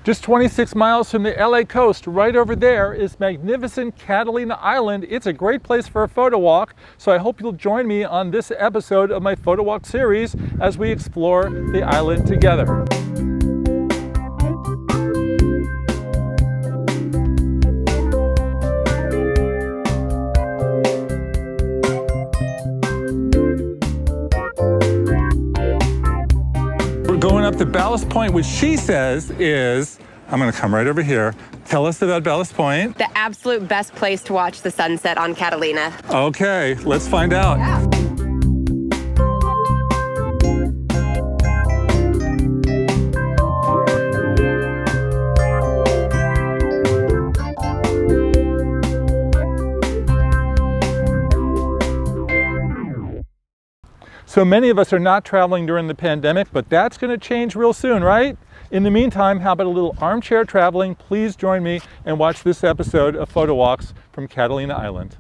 Just 26 miles from the LA coast, right over there, is magnificent Catalina Island. It's a great place for a photo walk, so I hope you'll join me on this episode of my photo walk series as we explore the island together. Going up to Ballast Point, which she says is, I'm gonna come right over here. Tell us about Ballast Point. The absolute best place to watch the sunset on Catalina. Okay, let's find out. Yeah. So many of us are not traveling during the pandemic, but that's going to change real soon, right? In the meantime, how about a little armchair traveling? Please join me and watch this episode of Photowalks from Catalina Island.